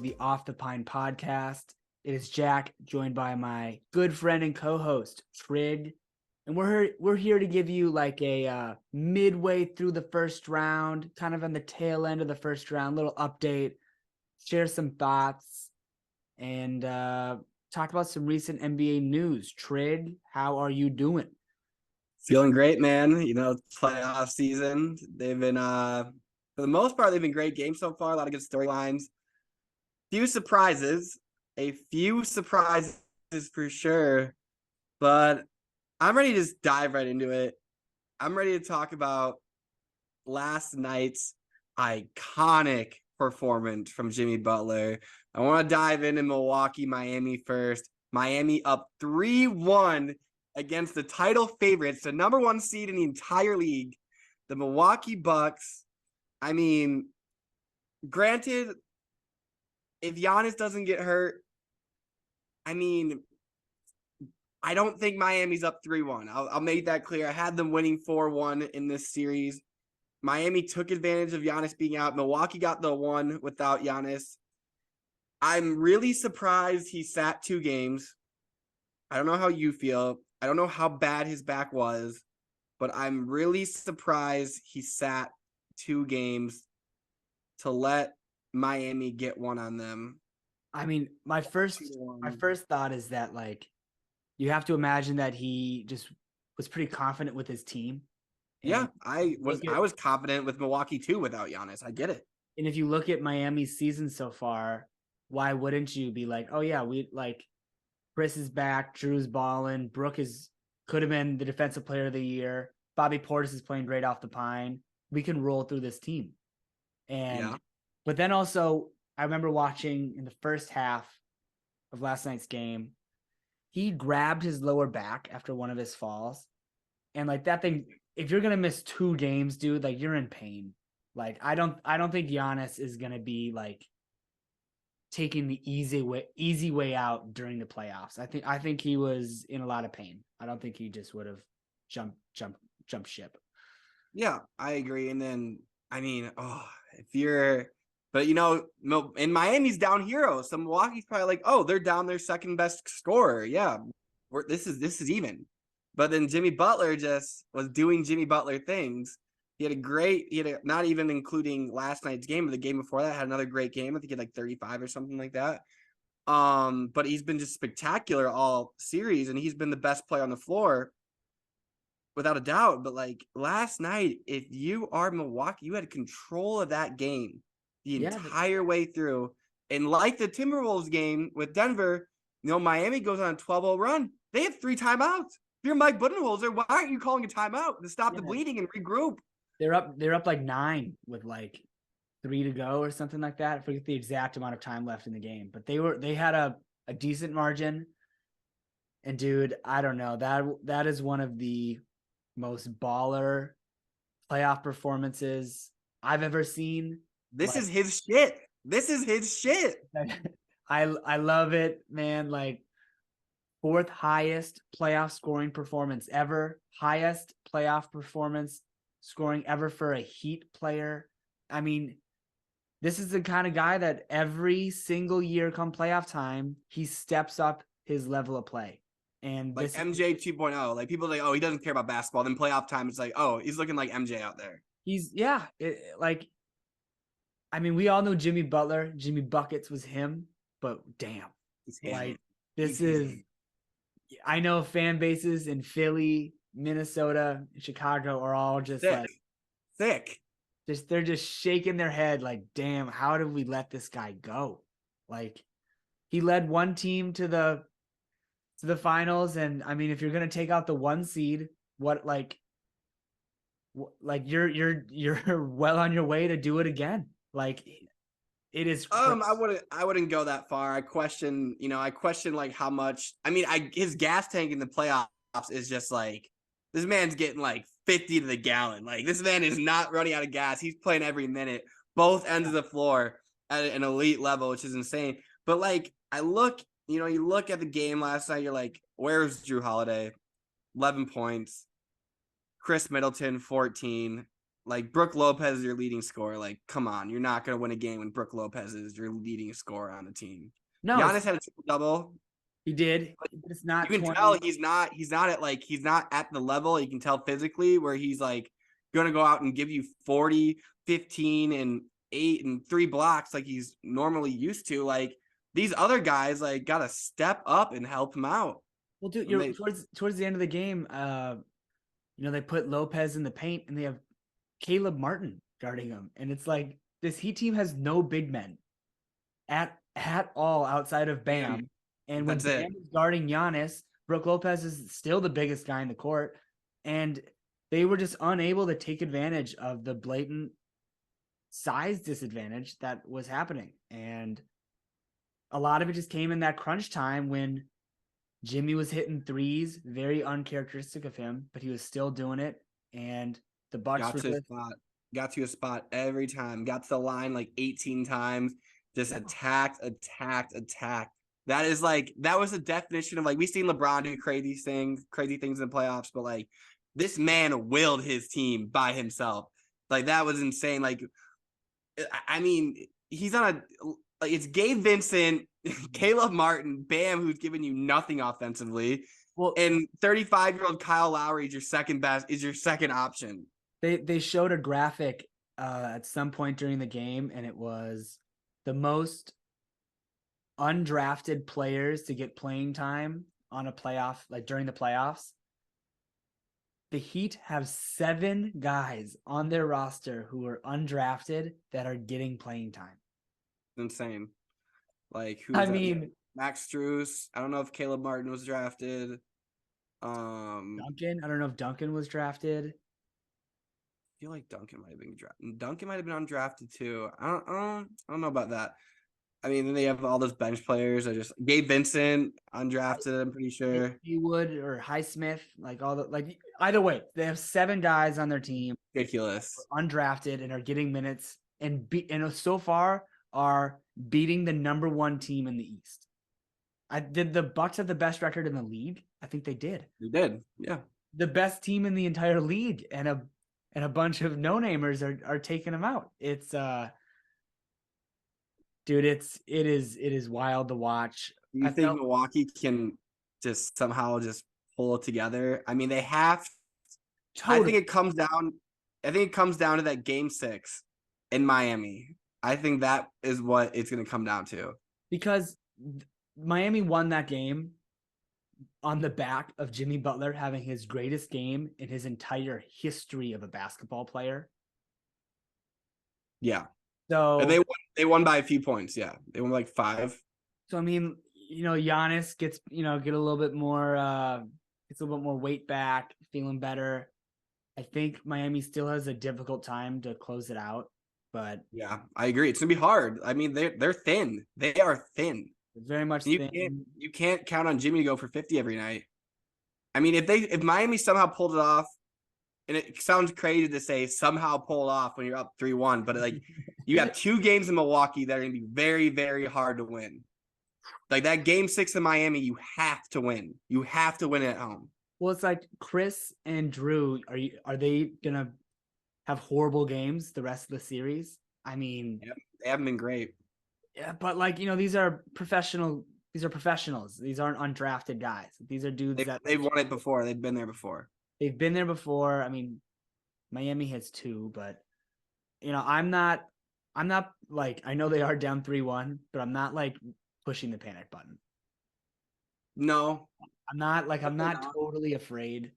the Off the Pine podcast. It is Jack, joined by my good friend and co-host Trig, and we're here to give you like a midway through the first round, kind of on the tail end of the first round, little update, share some thoughts, and talk about some recent NBA news. Trig, how are you doing? Feeling great, man. You know, playoff season. They've been for the most part, they've been great games so far. A lot of good storylines. A few surprises for sure. But I'm ready to just dive right into it. I'm ready to talk about last night's iconic performance from Jimmy Butler. I want to dive into Milwaukee, Miami first. Miami up 3-1 against the title favorites, the number one seed in the entire league, the Milwaukee Bucks. I mean, granted, if Giannis doesn't get hurt, I mean, I don't think Miami's up 3-1. I'll make that clear. I had them winning 4-1 in this series. Miami took advantage of Giannis being out. Milwaukee got the one without Giannis. I'm really surprised he sat 2 games. I don't know how you feel. I don't know how bad his back was, but I'm really surprised he sat 2 games to let Miami get one on them. I mean, my first thought is that like you have to imagine that he just was pretty confident with his team. Yeah, I was confident with Milwaukee too without Giannis. I get it. And if you look at Miami's season so far, why wouldn't you be like, oh yeah, we like Chris is back, Drew's balling, Brooke could have been the defensive player of the year, Bobby Portis is playing great off the pine. We can roll through this team. But then also I remember watching in the first half of last night's game, he grabbed his lower back after one of his falls. And like that thing, if you're gonna miss 2 games, dude, like you're in pain. Like I don't think Giannis is gonna be like taking the easy way out during the playoffs. I think he was in a lot of pain. I don't think he just would have jumped ship. Yeah, I agree. And then I mean, but you know, in Miami's down hero, so Milwaukee's probably like, oh, they're down their second best scorer. Yeah, this is even. But then Jimmy Butler just was doing Jimmy Butler things. He had not even including last night's game, but the game before that had another great game. I think he had like 35 or something like that. But he's been just spectacular all series, and he's been the best player on the floor without a doubt. But like last night, if you are Milwaukee, you had control of that game the entire way through. And like the Timberwolves game with Denver, you know, Miami goes on a 12-0 run. They have 3 timeouts. If you're Mike Budenholzer, why aren't you calling a timeout to stop the bleeding and regroup? They're up like 9 with like 3 to go or something like that. I forget the exact amount of time left in the game, but they had a decent margin. And dude, I don't know, that is one of the most baller playoff performances I've ever seen. This is his shit. I love it, man. Like 4th highest playoff scoring performance ever, highest playoff performance scoring ever for a Heat player. I mean, this is the kind of guy that every single year come playoff time, he steps up his level of play. And like MJ 2.0, like people are like, oh, he doesn't care about basketball. Then playoff time, it's like, oh, he's looking like MJ out there. I mean, we all know Jimmy Butler, Jimmy Buckets was him, but damn, I know fan bases in Philly, Minnesota, Chicago are all just thick. They're just shaking their head like, damn, how did we let this guy go? Like, he led one team to the finals, and I mean, if you're gonna take out the 1 seed, you're well on your way to do it again. Like, it is. I wouldn't go that far. I question like how much. I mean, his gas tank in the playoffs is just like, this man's getting like 50 to the gallon. Like, this man is not running out of gas. He's playing every minute, both ends of the floor at an elite level, which is insane. But like, you look at the game last night, you're like, where's Drew Holiday? 11 points. Chris Middleton, 14. Like Brook Lopez is your leading scorer. Like, come on, you're not gonna win a game when Brook Lopez is your leading scorer on the team. No, Giannis had a triple double. he did. It's You not can tell 20. he's not at the level you can tell physically where he's like gonna go out and give you 40, 15, and 8 and 3 blocks like he's normally used to. Like these other guys like gotta step up and help him out. Well, dude, And you're they towards the end of the game. They put Lopez in the paint, and they have Caleb Martin guarding him, and it's like this Heat team has no big men at all outside of Bam. And when that's it. Bam is guarding Giannis, Brook Lopez is still the biggest guy in the court, and they were just unable to take advantage of the blatant size disadvantage that was happening. And a lot of it just came in that crunch time when Jimmy was hitting threes, very uncharacteristic of him, but he was still doing it. And the Bucks Got were to a just spot. Got to a spot every time. Got to the line like 18 times. Just attacked. That was the definition of like we've seen LeBron do crazy things in the playoffs, but like this man willed his team by himself. Like that was insane. Like I mean, he's on a like it's Gabe Vincent, Caleb Martin, Bam, who's giving you nothing offensively. well, And 35-year-old Kyle Lowry is your second option. they showed a graphic at some point during the game, and it was the most undrafted players to get playing time on a playoff, like during the playoffs. The Heat have 7 guys on their roster who are undrafted that are getting playing time. Insane. Like I mean, Max Strus. I don't know if Caleb Martin was drafted. Duncan. I don't know if Duncan was drafted. I feel like Duncan might have been drafted. Duncan might have been undrafted too. I don't know about that. I mean, then they have all those bench players. I just Gabe Vincent undrafted. I'm pretty sure. Wood or Highsmith, like all the like. Either way, they have 7 guys on their team, Ridiculous. undrafted, and are getting minutes, and so far are beating the number 1 team in the East. Did the Bucks have the best record in the league? I think they did. They did, yeah. The best team in the entire league, and a bunch of no-namers are taking them out. It's dude, it is wild to watch. Do you think Milwaukee can just somehow just pull it together? I mean, they have. Totally. I think it comes down to that game 6 in Miami. I think that is what it's going to come down to. Because Miami won that game on the back of Jimmy Butler having his greatest game in his entire history of a basketball player. Yeah. So and they won by a few points. Yeah. They won like 5. So I mean, Giannis gets, get a little bit more weight back, feeling better. I think Miami still has a difficult time to close it out, but yeah, I agree. It's gonna be hard. I mean, they're thin. They are thin. Very much thin. You can't count on Jimmy to go for 50 every night. I mean, if Miami somehow pulled it off, and it sounds crazy to say somehow pull it off when you're up 3-1, but like you have 2 games in Milwaukee that are gonna be very, very hard to win. Like that game 6 in Miami, you have to win. You have to win at home. Well, it's like Chris and Drew. Are they gonna have horrible games the rest of the series? I mean, yep, they haven't been great. Yeah, but like these are professionals. These aren't undrafted guys. These are dudes they've won it before. They've been there before. I mean, Miami has 2, but I'm not like, I know they are down 3-1, but I'm not like pushing the panic button. No, I'm not totally afraid,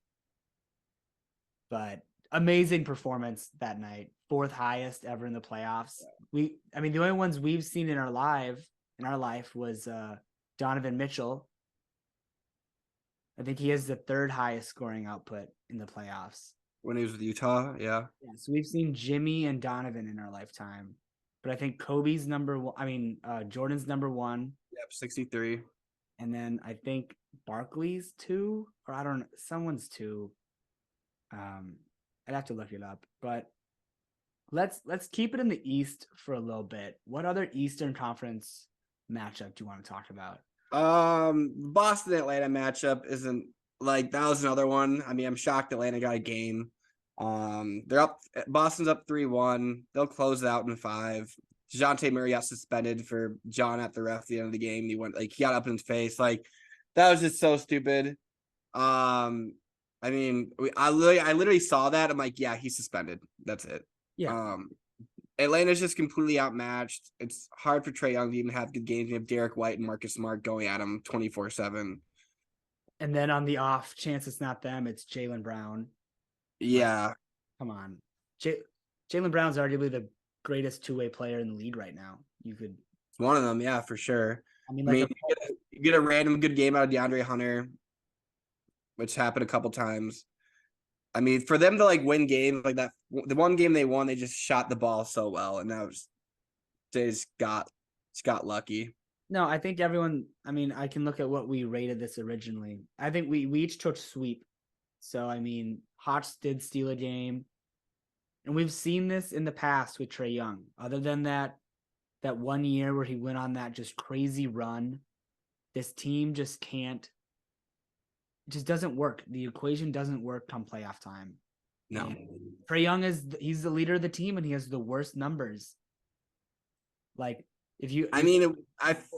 but amazing performance that night. 4th highest ever in the playoffs. The only ones we've seen in our life was Donovan Mitchell. I think he has the 3rd highest scoring output in the playoffs. When he was with Utah, yeah. Yeah, so we've seen Jimmy and Donovan in our lifetime. But I think Kobe's number 1. Jordan's number 1. Yep, 63. And then I think Barkley's 2, or I don't know, someone's 2. I'd have to look it up. But let's keep it in the East for a little bit. What other Eastern Conference matchup do you want to talk about? Boston Atlanta matchup isn't like that was another one. I mean, I'm shocked Atlanta got a game. They're up. Boston's up 3-1. They'll close it out in 5. DeJounte Murray got suspended for John at the ref at the end of the game. He went he got up in his face. Like that was just so stupid. I mean, I literally saw that. I'm like, yeah, he's suspended. That's it. Yeah. Atlanta's just completely outmatched. It's hard for Trae Young to even have good games. You have Derek White and Marcus Smart going at him 24/7. And then on the off chance it's not them, it's Jaylen Brown. Yeah. Like, come on. Jaylen Brown's arguably the greatest two-way player in the league right now. You could. It's one of them, yeah, for sure. I mean, like you get a random good game out of DeAndre Hunter, which happened a couple times. I mean, for them to like win games like that, the one game they won, they just shot the ball so well, and they just got lucky. No, I think everyone. I mean, I can look at what we rated this originally. I think we each took sweep. So I mean, Hawks did steal a game, and we've seen this in the past with Trae Young. Other than that 1 year where he went on that just crazy run, this team just can't. It just doesn't work. The equation doesn't work come playoff time. No. Trae Young he's the leader of the team and he has the worst numbers. Like I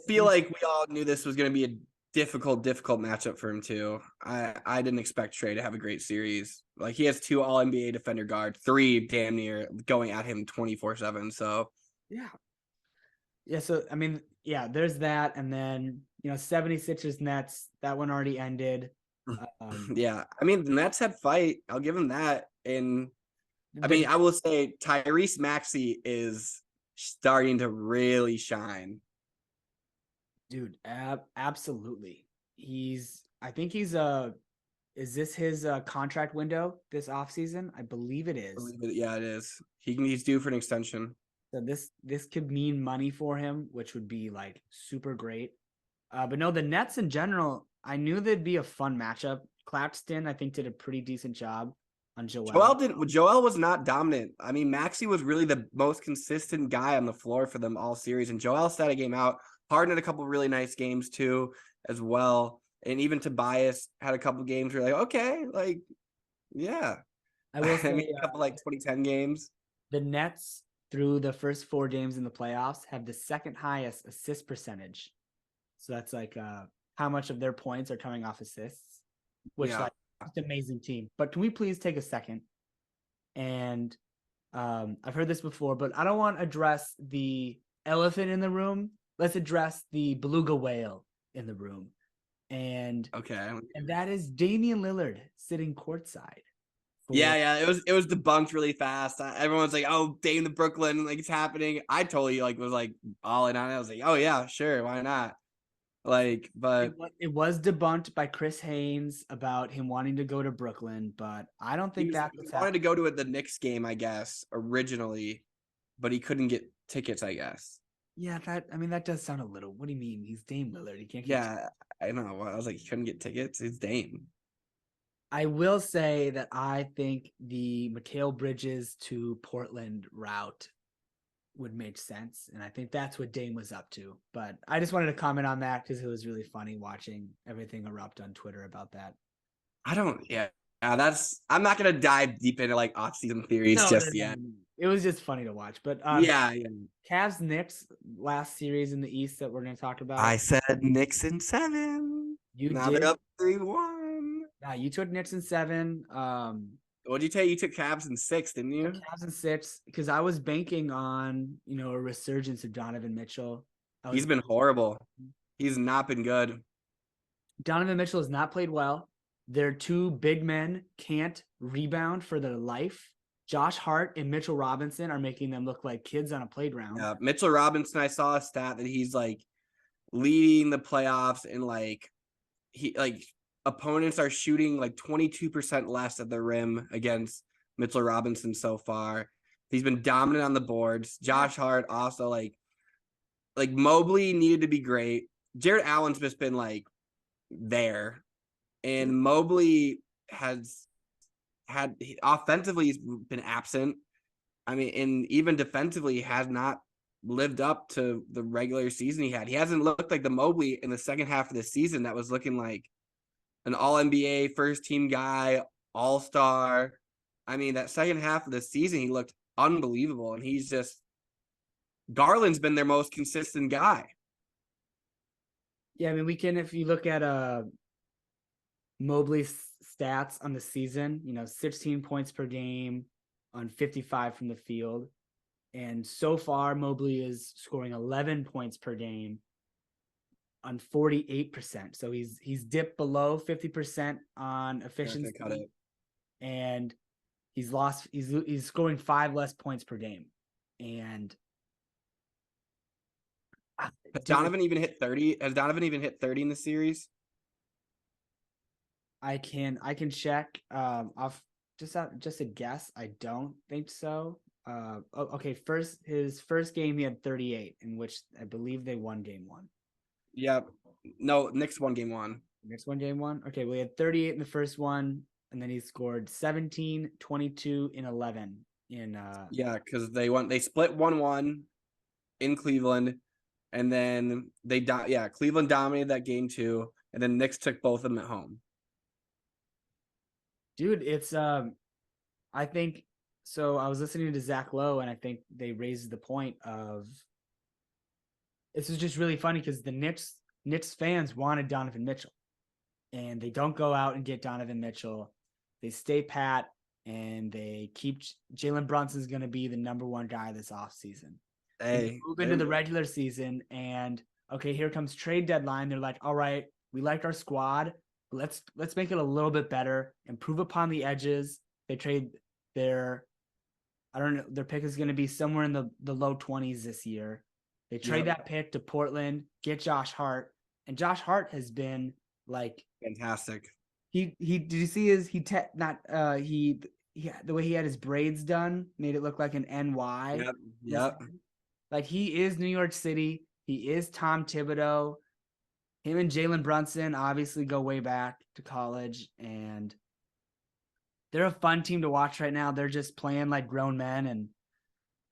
feel like we all knew this was going to be a difficult matchup for him too. I didn't expect Trae to have a great series. Like he has 2 All NBA defender guards, 3 damn near going at him 24/7. So yeah. So I mean, yeah, there's that, and then 76ers Nets, that one already ended. Yeah, I mean the Nets had fight. I'll give him that. And I mean, I will say Tyrese Maxey is starting to really shine. Dude, absolutely. I think is this his contract window this offseason? I believe it is. Yeah, it is. He's due for an extension. So this could mean money for him, which would be like super great. But no, the Nets in general, I knew there'd be a fun matchup. Claxton, I think, did a pretty decent job on Joel. Joel was not dominant. I mean, Maxey was really the most consistent guy on the floor for them all series, and Joel sat a game out. Harden had a couple of really nice games too, as well, and even Tobias had a couple of games where you're like, okay, like, yeah. I will say, a couple like 2010 games. The Nets through the first 4 games in the playoffs have the second highest assist percentage. So that's like how much of their points are coming off assists, which like it's an amazing team. But can we please take a second? And I've heard this before, but I don't want to address the elephant in the room. Let's address the beluga whale in the room. And that is Damian Lillard sitting courtside. Yeah, it was debunked really fast. Everyone's like, "Oh, Dame to Brooklyn, like it's happening." I totally was like all in on it. I was like, "Oh yeah, sure, why not?" Like, but it was debunked by Chris Haynes about him wanting to go to Brooklyn, but I don't think he wanted to go to the Knicks game, I guess, originally, but he couldn't get tickets, I guess. Yeah, that does sound a little. What do you mean? He's Dame Lillard. He can't. Yeah, I know. I was like, he couldn't get tickets. It's Dame. I will say that I think the Mikal Bridges to Portland route would make sense, and I think that's what Dame was up to. But I just wanted to comment on that because it was really funny watching everything erupt on Twitter about that. I'm not gonna dive deep into like off-season theories yet. It was just funny to watch. But Cavs Knicks last series in the East that we're gonna talk about. I said Knicks in 7. They're up 3-1. Nah, you took Knicks in 7. What'd you take? You took Cavs in 6, didn't you? Cavs in 6 because I was banking on a resurgence of Donovan Mitchell. He's been horrible. He's not been good. Donovan Mitchell has not played well. Their 2 big men can't rebound for their life. Josh Hart and Mitchell Robinson are making them look like kids on a playground. Yeah, Mitchell Robinson, I saw a stat that he's like leading the playoffs and like opponents are shooting like 22% less at the rim against Mitchell Robinson so far. He's been dominant on the boards. Josh Hart also like Mobley needed to be great. Jared Allen's just been like there, and Mobley has offensively he's been absent. I mean, and even defensively has not lived up to the regular season he had. He hasn't looked like the Mobley in the second half of the season that was looking like an all-NBA first team guy, all-star. I mean, that second half of the season, he looked unbelievable, and Garland's been their most consistent guy. Yeah, I mean, we can if you look at Mobley's stats on the season, 16 points per game on 55 from the field. And so far, Mobley is scoring 11 points per game on 48%. So he's dipped below 50% on efficiency. Cut it. And he's scoring 5 less points per game. And Has Donovan even hit 30? Has Donovan even hit 30 in the series? I can check. Off just a guess. I don't think so. Okay. His first game he had 38, in which I believe they won game 1. Yep. No, Knicks won game 1. Next one, game 1. Okay, we had 38 in the first one, and then he scored 17, 22, and 11 in. Yeah, because they split 1-1 in Cleveland, and then Cleveland dominated that game too, and then Knicks took both of them at home. Dude, it's I think so. I was listening to Zach Lowe, and I think they raised the point of this is just really funny because the Knicks fans wanted Donovan Mitchell, and they don't go out and get Donovan Mitchell. They stay pat, and they keep Jalen Brunson's going to be the number 1 guy this offseason. Hey, move into the regular season, and okay, here comes trade deadline. They're like, all right, we like our squad. Let's make it a little bit better, improve upon the edges. They trade their pick is going to be somewhere in the low 20s this year. They trade that pick to Portland, get Josh Hart, and Josh Hart has been like fantastic. He did you see the way he had his braids done made it look like an NY. Yep. Like he is New York City. He is Tom Thibodeau. Him and Jalen Brunson obviously go way back to college, and they're a fun team to watch right now. They're just playing like grown men, and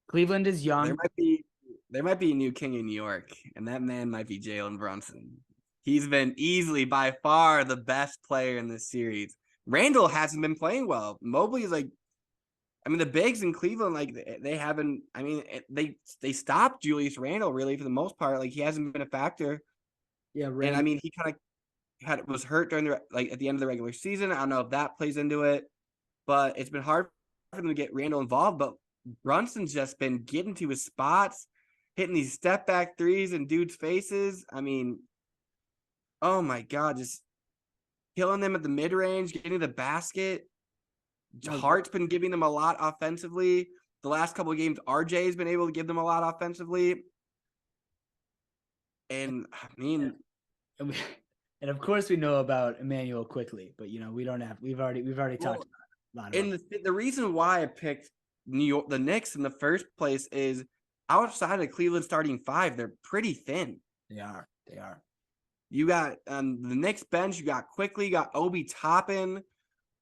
Cleveland is young. There might be a new king in New York, and that man might be Jalen Brunson. He's been easily by far the best player in this series. Randall hasn't been playing well. Mobley is the bigs in Cleveland, like they haven't. I mean, they stopped Julius Randle really for the most part. Like he hasn't been a factor. Yeah, and I mean he kind of was hurt during at the end of the regular season. I don't know if that plays into it, but it's been hard for them to get Randall involved. But Brunson's just been getting to his spots, hitting these step back threes in dudes' faces. I mean, oh my God, just killing them at the mid range, getting to the basket. Hart's been giving them a lot offensively. The last couple of games, RJ's been able to give them a lot offensively. And I mean, and of course we know about Emmanuel quickly, but we don't have. We've already talked about it. And the reason why I picked the Knicks in the first place is outside of Cleveland starting 5, they're pretty thin. They are. You got the Knicks bench. You got Quickly. You got Obi Toppin.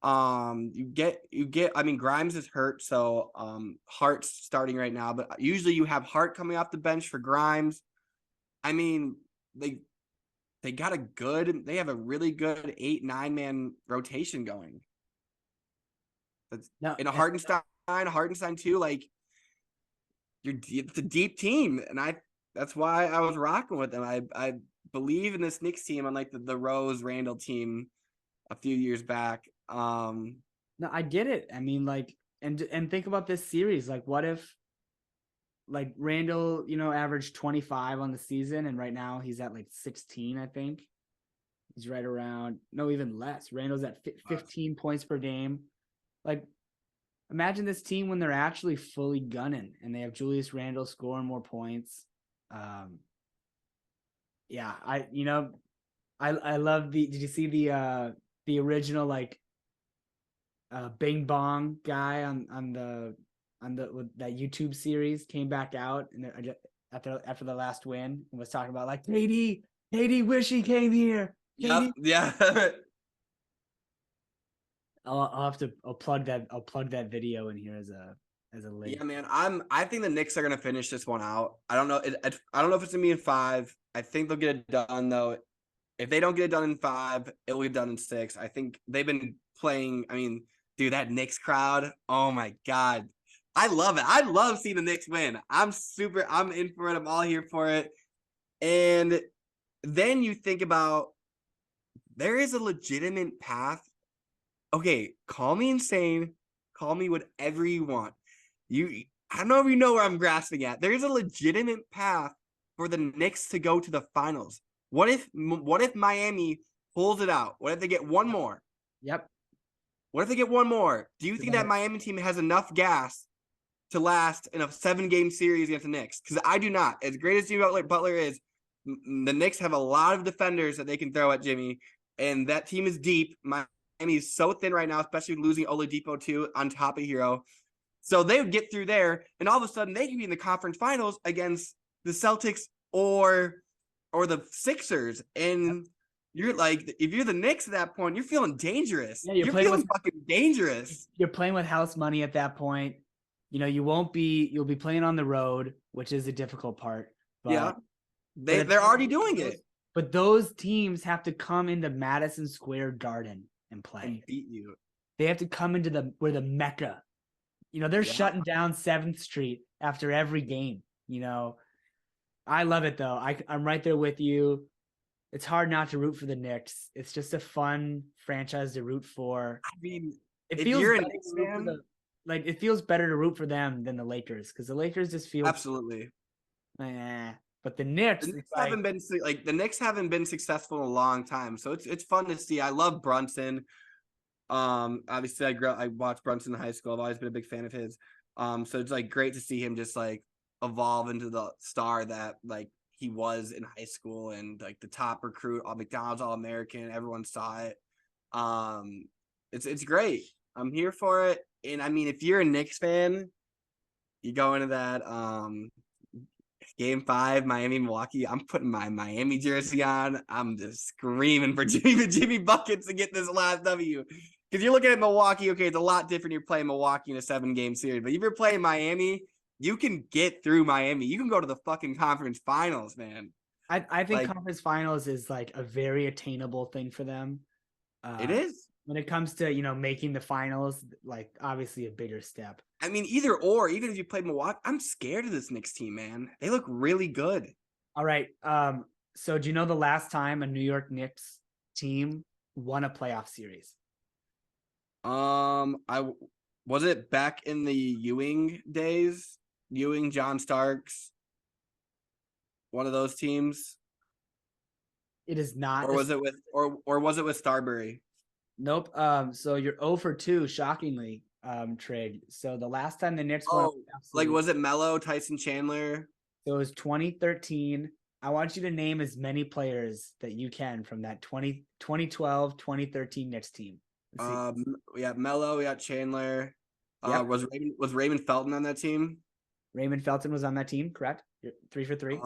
You get. I mean, Grimes is hurt, so Hart's starting right now. But usually you have Hart coming off the bench for Grimes. I mean, they have a really good 8-9 man rotation going. That's in a Hartenstein too. Like it's a deep team, and that's why I was rocking with them. I believe in this Knicks team, unlike the Rose Randall team a few years back. No, I get it. I mean, like, and think about this series. Like, what if, like, Randall, averaged 25 on the season, and right now he's at like 16, I think. He's right around, no, even less. Randall's at 15 points per game. Like, imagine this team when they're actually fully gunning and they have Julius Randle scoring more points. Yeah, I love did you see the original like Bing Bong guy on that YouTube series came back out and after the last win and was talking about like KD wish he came here. Yeah. I'll plug that video in here as a link. Yeah, man. I think the Knicks are gonna finish this one out. I don't know. I don't know if it's gonna be in 5. I think they'll get it done though. If they don't get it done in 5, it will get done in 6. I think they've been playing. I mean, Dude, that Knicks crowd. Oh my God. I love it. I love seeing the Knicks win. I'm in for it. I'm all here for it. And then you think about there is a legitimate path. Okay, call me insane. Call me whatever you want. I don't know if you know where I'm grasping at. There's a legitimate path for the Knicks to go to the finals. What if Miami pulls it out? What if they get one more? Yep. What if they get one more? Do you think that Miami team has enough gas to last in a 7-game series against the Knicks? Because I do not. As great as Jimmy Butler is, the Knicks have a lot of defenders that they can throw at Jimmy, and that team is deep. Miami is so thin right now, especially losing Oladipo too on top of Hero. So they would get through there, and all of a sudden they can be in the conference finals against the Celtics or the Sixers. And you're like, if you're the Knicks at that point, you're feeling dangerous. Yeah, You're feeling fucking dangerous. you're playing with house money at that point. You know, you'll be playing on the road, which is a difficult part. But, Yeah, they're already doing it. But those teams have to come into Madison Square Garden and play. And beat you. They have to come into the Mecca. You know, they're shutting down 7th Street after every game. You know, I love it though. I'm right there with you. It's hard not to root for the Knicks. It's just a fun franchise to root for. I mean, it if feels you're a better Knicks to root for fan, it feels better to root for them than the Lakers because the Lakers just feel absolutely. But the Knicks, the Knicks haven't been successful in a long time, so it's fun to see. I love Brunson. Obviously I watched Brunson in high school. I've always been a big fan of his. So it's like great to see him just like evolve into the star that like he was in high school and like the top recruit, all McDonald's All-American. Everyone saw it. It's great. I'm here for it. And I mean, if you're a Knicks fan, you go into that Game 5, Miami-Milwaukee. I'm putting my Miami jersey on. I'm just screaming for Jimmy Buckets to get this last W. Because you're looking at Milwaukee, okay, it's a lot different. You're playing Milwaukee in a 7-game series. But if you're playing Miami, you can get through Miami. You can go to the fucking conference finals, man. I think conference finals is like a very attainable thing for them. It is. When it comes to, making the finals, like obviously a bigger step. I mean, either or, even if you play Milwaukee, I'm scared of this Knicks team, man. They look really good. All right. So do you know the last time a New York Knicks team won a playoff series? Was it back in the Ewing days? Ewing, John Starks, one of those teams? It is not. Or was it with Starbury? Nope. So you're 0 for 2, shockingly, Trig. So the last time the Knicks won, like was it Melo, Tyson Chandler? So it was 2013. I want you to name as many players that you can from that 2012, 2013 Knicks team. We got Melo, we got Chandler. Yep. Was Raymond Felton on that team? Raymond Felton was on that team, correct? You're 3 for 3.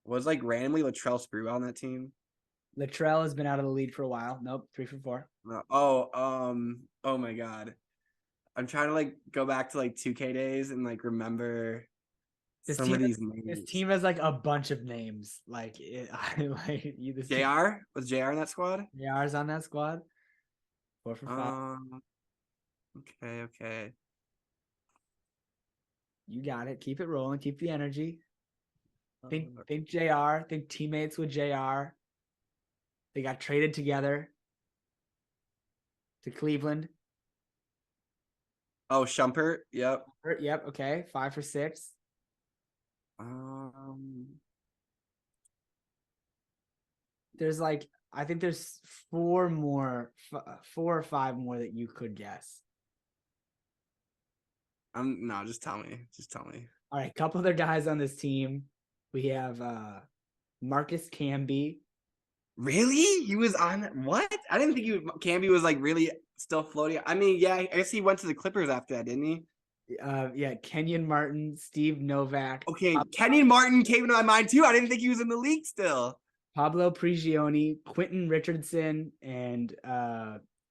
Was like randomly Latrell Sprewell on that team? Latrell has been out of the league for a while. Nope, 3 for 4. Oh my God. I'm trying to like go back to like 2K days and like remember of these names. This team has like a bunch of names. Like JR? Was JR in that squad? JR's on that squad. 4 for 5. Okay. You got it. Keep it rolling. Keep the energy. Think JR. Think teammates with JR. They got traded together to Cleveland. Oh, Shumpert. Yep. Yep. Okay. 5 for 6. There's like, I think there's 4 or 5 more that you could guess. No, just tell me. All right. A couple other guys on this team. We have Marcus Camby. Really? He was on what? I didn't think Camby was like really still floating. I mean, yeah, I guess he went to the Clippers after that, didn't he? Yeah, Kenyon Martin, Steve Novak. Okay, Kenyon Martin came into my mind too. I didn't think he was in the league still. Pablo Prigioni, Quentin Richardson, and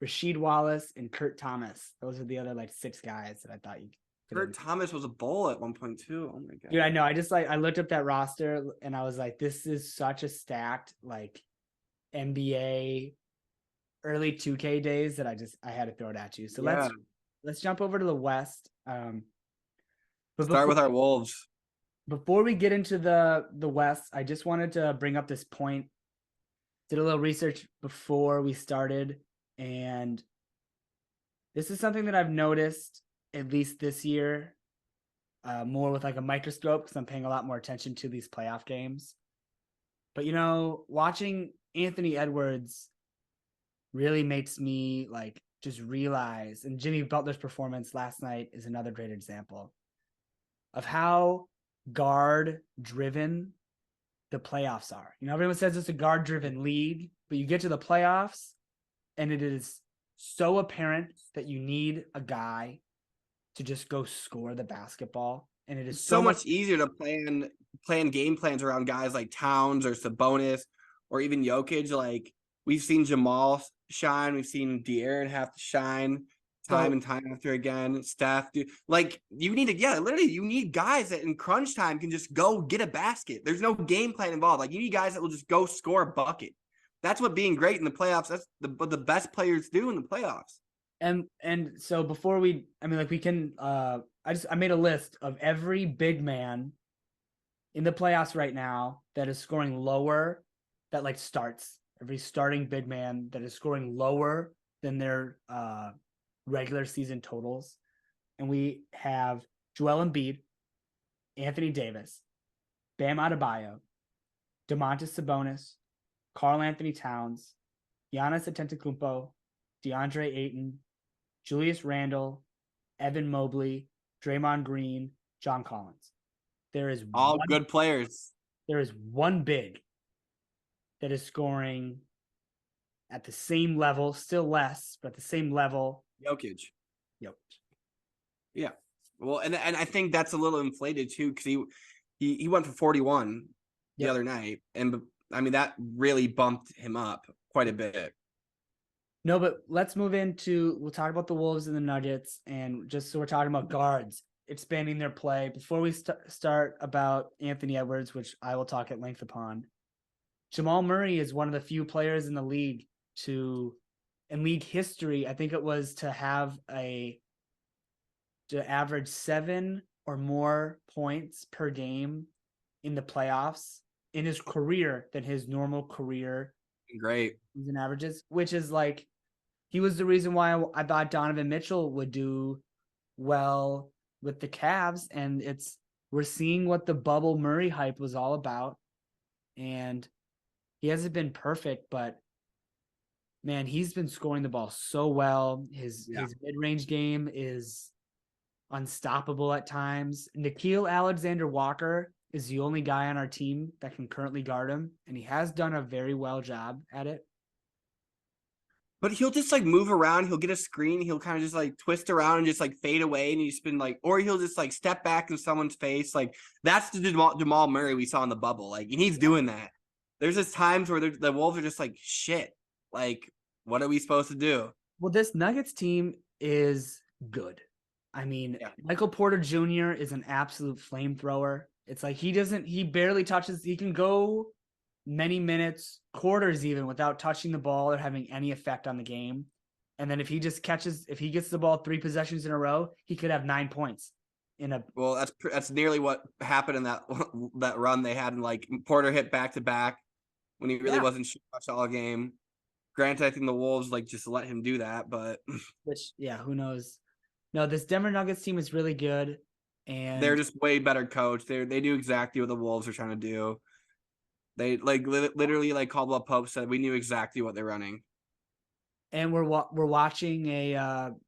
Rasheed Wallace and Kurt Thomas. Those are the other like 6 guys that I thought you could. Kurt Thomas was a bull at 1.2. Oh my God. Dude, I know. I looked up that roster and I was like, this is such a stacked like NBA early 2K days that I had to throw it at you. So Yeah. let's jump over to the West. But Start with our Wolves. before we get into the West, I just wanted to bring up this point. Did a little research before we started, and this is something that I've noticed at least this year, more with like a microscope because I'm paying a lot more attention to these playoff games. But watching Anthony Edwards really makes me like just realize, and Jimmy Butler's performance last night is another great example of how guard driven the playoffs are. Everyone says it's a guard driven league, but you get to the playoffs and it is so apparent that you need a guy to just go score the basketball. And it is It's so much easier to plan game plans around guys like Towns or Sabonis or even Jokic. Like we've seen Jamal shine, we've seen De'Aaron have to shine time and time after again. Steph, like you need to, literally you need guys that in crunch time can just go get a basket. There's no game plan involved. Like you need guys that will just go score a bucket. That's what being great in the playoffs. That's what the best players do in the playoffs. And so before we can I made a list of every big man in the playoffs right now that is scoring lower, that like starts, every starting big man that is scoring lower than their regular season totals. And we have Joel Embiid, Anthony Davis, Bam Adebayo, Domantas Sabonis, Karl Anthony Towns, Giannis Antetokounmpo, DeAndre Ayton, Julius Randle, Evan Mobley, Draymond Green, John Collins. There is all good players. There is one big that is scoring at the same level, still less, but the same level. Jokic. Yep. Yeah. Well, and I think that's a little inflated too because he went for 41 the other night, and I mean that really bumped him up quite a bit. No, but let's move into, we'll talk about the Wolves and the Nuggets, and just so we're talking about guards expanding their play. Before we start about Anthony Edwards, which I will talk at length upon, Jamal Murray is one of the few players in the league in league history, I think it was to average 7 or more points per game in the playoffs in his career than his normal career great season averages, which is like, he was the reason why I thought Donovan Mitchell would do well with the Cavs. And we're seeing what the bubble Murray hype was all about. And he hasn't been perfect, but man, he's been scoring the ball so well. His mid-range game is unstoppable at times. Nickeil Alexander-Walker is the only guy on our team that can currently guard him, and he has done a very well job at it. But he'll just like move around. He'll get a screen. He'll kind of just like twist around and just like fade away. And he's been like, or he'll just like step back in someone's face. Like that's the Jamal Murray we saw in the bubble. Like, and he's doing that. There's just times where the Wolves are just like, shit. Like, what are we supposed to do? Well, this Nuggets team is good. I mean, Michael Porter Jr. is an absolute flamethrower. It's like he barely touches. He can go many minutes, quarters even, without touching the ball or having any effect on the game. And then if he gets the ball 3 possessions in a row, he could have 9 points Well, that's nearly what happened in that run they had. And like Porter hit back to back when he really wasn't shooting much all game. Granted, I think the Wolves like just let him do that, but who knows? No, this Denver Nuggets team is really good, and they're just way better coached. They do exactly what the Wolves are trying to do. They like literally, like Caldwell Pope said, we knew exactly what they're running. And we're watching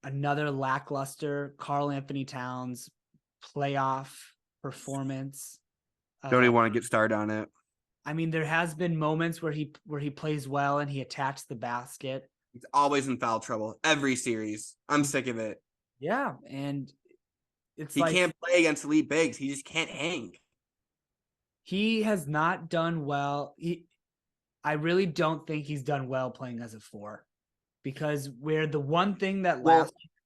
another lackluster Karl Anthony Towns playoff performance. Don't even want to get started on it. I mean, there has been moments where he plays well and he attacks the basket. He's always in foul trouble every series. I'm sick of it. Yeah, and he can't play against elite bigs. He just can't hang. He has not done well. I really don't think he's done well playing as a 4, because we're the one thing that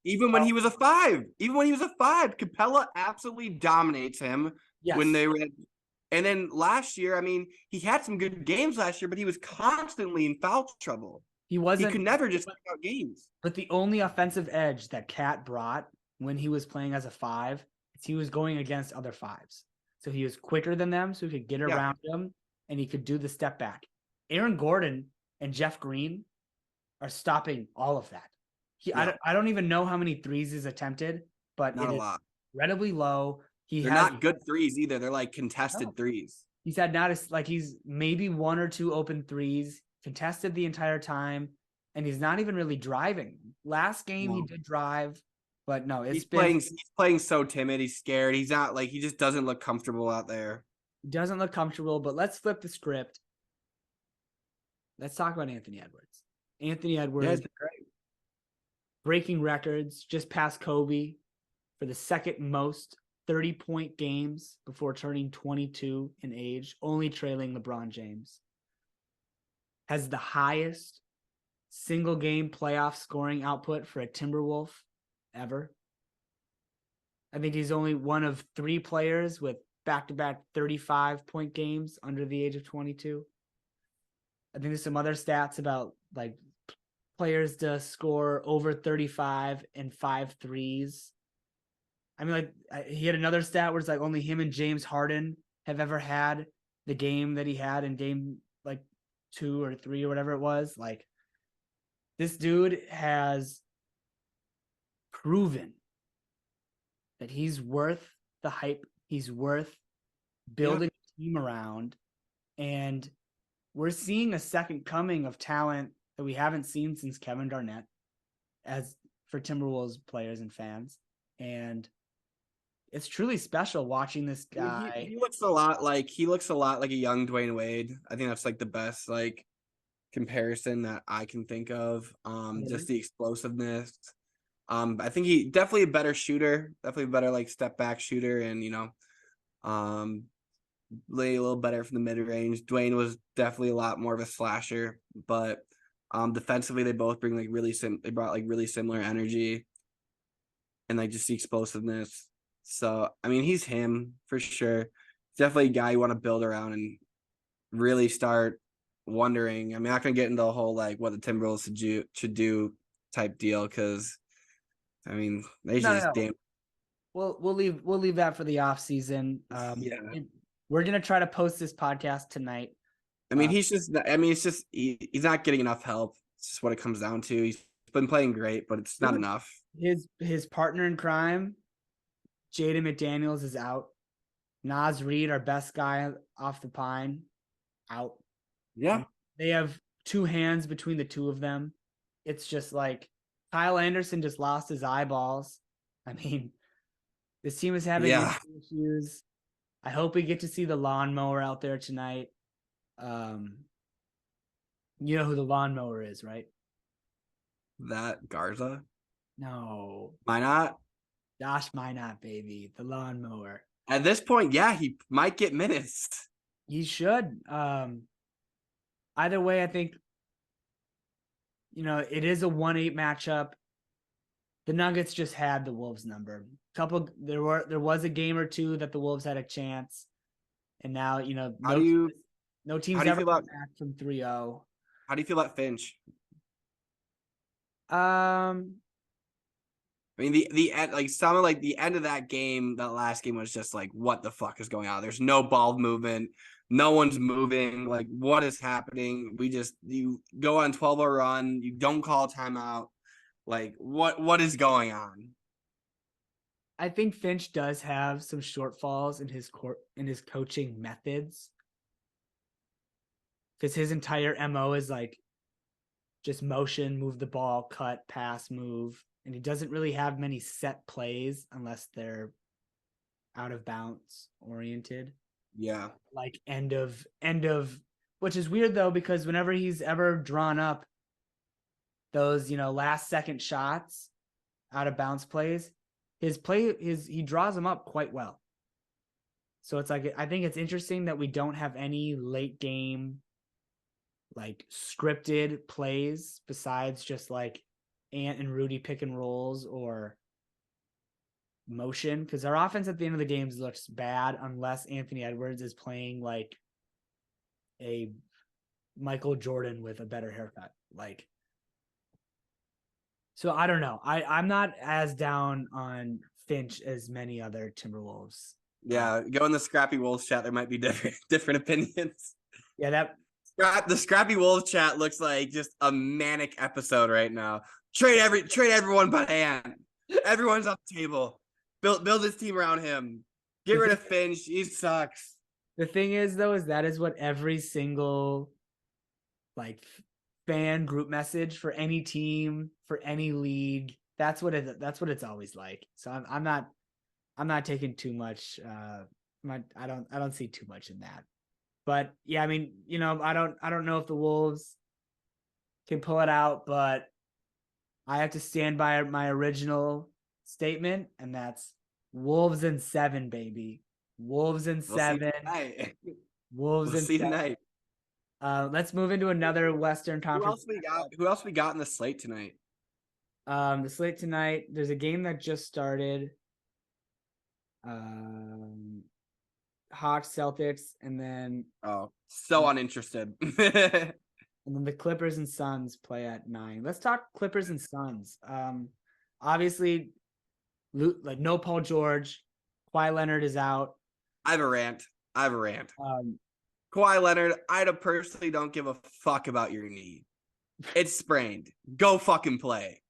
even when he was a 5, Capella absolutely dominates him when they were. And then last year, I mean, he had some good games last year, but he was constantly in foul trouble. He He wasn't, could never just pick out games. but the only offensive edge that Cat brought when he was playing as a 5 is he was going against other 5s. So he was quicker than them, so he could get around them and he could do the step back. Aaron Gordon and Jeff Green are stopping all of that. I don't even know how many threes he's attempted, but Not it a is lot. incredibly low. They're not good threes either. They're like contested threes. He's had not as like he's maybe 1 or 2 open threes, contested the entire time, and he's not even really driving. Last game he did drive, but no, he's playing so timid. He's scared. He's not like he just doesn't look comfortable out there. He doesn't look comfortable. But let's flip the script. Let's talk about Anthony Edwards. Anthony Edwards breaking records, just past Kobe for the second most 30-point games before turning 22 in age, only trailing LeBron James. Has the highest single game playoff scoring output for a Timberwolf ever. I think he's only one of 3 players with back-to-back 35-point games under the age of 22. I think there's some other stats about like players to score over 35 and 5 threes. I mean, like he had another stat where it's like only him and James Harden have ever had the game that he had in game like 2 or 3 or whatever it was. Like this dude has proven that he's worth the hype. He's worth building a team around. And we're seeing a second coming of talent that we haven't seen since Kevin Garnett as for Timberwolves players and fans. And it's truly special watching this guy. He looks a lot like a young Dwayne Wade. I think that's like the best like comparison that I can think of. Just the explosiveness. I think he definitely a better shooter, definitely a better like step back shooter, and lay a little better from the mid range. Dwayne was definitely a lot more of a slasher, but defensively they both bring like they brought like really similar energy and like just the explosiveness. So I mean he's him for sure. Definitely a guy you want to build around and really start wondering. I'm not gonna get into the whole like what the Timberwolves should do type deal because I mean they just damn. We'll leave that for the off season. We're gonna try to post this podcast tonight. I mean, he's not getting enough help. It's just what it comes down to. He's been playing great, but it's not enough. His partner in crime, Jaden McDaniels, is out. Naz Reid, our best guy off the pine, out. Yeah. They have 2 hands between the 2 of them. It's just like Kyle Anderson just lost his eyeballs. I mean, this team is having issues. I hope we get to see the lawnmower out there tonight. You know who the lawnmower is, right? That Garza? No. Minot? Josh Minot, baby. The lawnmower. At this point, yeah, he might get minutes. He should. Either way, I think, it is a 1-8 matchup. The Nuggets just had the Wolves number. There was a game or 2 that the Wolves had a chance. And now, no team's ever come back from 3-0. How do you feel about Finch? I mean, the end, like some of like the end of that game, that last game was just like, what the fuck is going on? There's no ball movement. No one's moving. Like, what is happening? You go on 12-0 run. You don't call a timeout. Like, what is going on? I think Finch does have some shortfalls in his coaching methods. Because his entire MO is like just motion, move the ball, cut, pass, move. And he doesn't really have many set plays unless they're out of bounds oriented. Yeah. Like end of, which is weird though, because whenever he's ever drawn up those, last second shots out of bounds plays, he draws them up quite well. So it's like, I think it's interesting that we don't have any late game like scripted plays besides just like Ant and Rudy pick and rolls or motion, because our offense at the end of the games looks bad unless Anthony Edwards is playing like a Michael Jordan with a better haircut. Like So I don't know. I'm not as down on Finch as many other Timberwolves. Yeah, go in the Scrappy Wolves chat. There might be different opinions. Yeah, that The Scrappy Wolves chat looks like just a manic episode right now. Trade everyone but hand. Everyone's on the table. Build this team around him. Get the rid thing, of Finch. He sucks. the thing is though is that is what every single like fan group message for any team for any league. That's what it's always like. So I'm not taking too much. I don't see too much in that. But yeah, I mean, I don't know if the Wolves can pull it out, but I have to stand by my original statement, and that's Wolves in 7, baby. Wolves in We'll see 7. tonight. Wolves We'll in see 7. tonight. Let's move into another Western Who Conference. else we got? Who else we got in the slate tonight? The slate tonight. There's a game that just started. Um, Hawks, Celtics, Oh, so uninterested. and then the Clippers and Suns play at 9. Let's talk Clippers and Suns. Obviously, like no Paul George, Kawhi Leonard is out. I have a rant. Um, Kawhi Leonard, personally don't give a fuck about your knee. It's sprained. Go fucking play.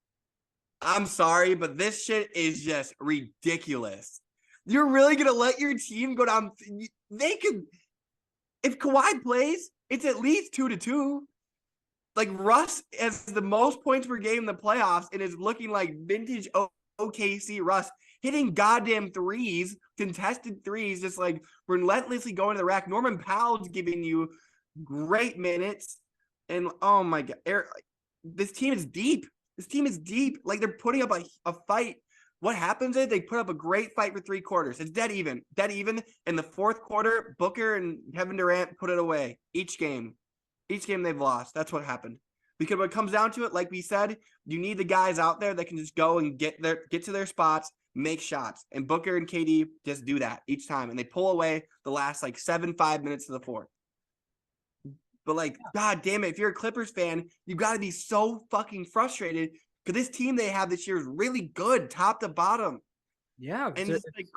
I'm sorry, but this shit is just ridiculous. You're really gonna let your team go down? They could, if Kawhi plays, it's at least 2-2. Like Russ has the most points per game in the playoffs and is looking like vintage OKC Russ, hitting goddamn threes, contested threes, just like relentlessly going to the rack. Norman Powell's giving you great minutes, and oh my god, this team is deep. This team is deep. Like they're putting up a fight. What happens is they put up a great fight for 3 quarters. It's dead even. Dead even. In the 4th quarter, Booker and Kevin Durant put it away. Each game they've lost. That's what happened. Because when it comes down to it, like we said, you need the guys out there that can just go and get to their spots, make shots. And Booker and KD just do that each time. And they pull away the last like 5 minutes of the 4th. But like, god damn it, if you're a Clippers fan, you got to be so fucking frustrated because this team they have this year is really good, top to bottom. yeah, And it's, it's like,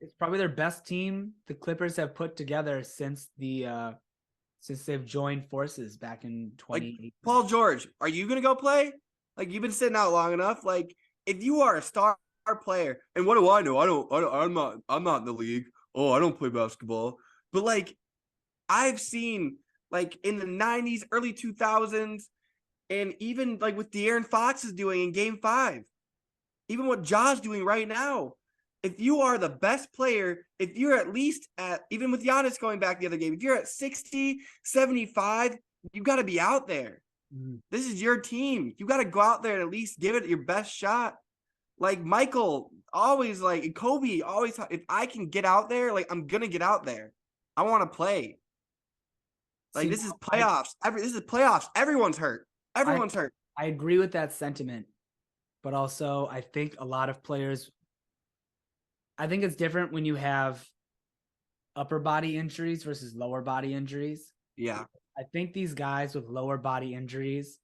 it's probably their best team the Clippers have put together since they've joined forces back in like 2018. Paul George, are you gonna go play? Like you've been sitting out long enough. Like if you are a star player, and what do I know? I'm not in the league. Oh, I don't play basketball. But like I've seen like in the 90s, early 2000s, and even like what De'Aaron Fox is doing in game 5, even what Ja's doing right now. If you are the best player, if you're at least at, even with Giannis going back the other game, if you're at 60, 75, you got to be out there. This is your team. You got to go out there and at least give it your best shot. Like Michael always like Kobe always, if I can get out there, like I'm going to get out there. I want to play. Like See, this is playoffs. This is playoffs. Everyone's hurt. I, Everyone's hurt. I agree with that sentiment, but also I think a lot of players. I think it's different when you have upper body injuries versus lower body injuries. Yeah. I think these guys with lower body injuries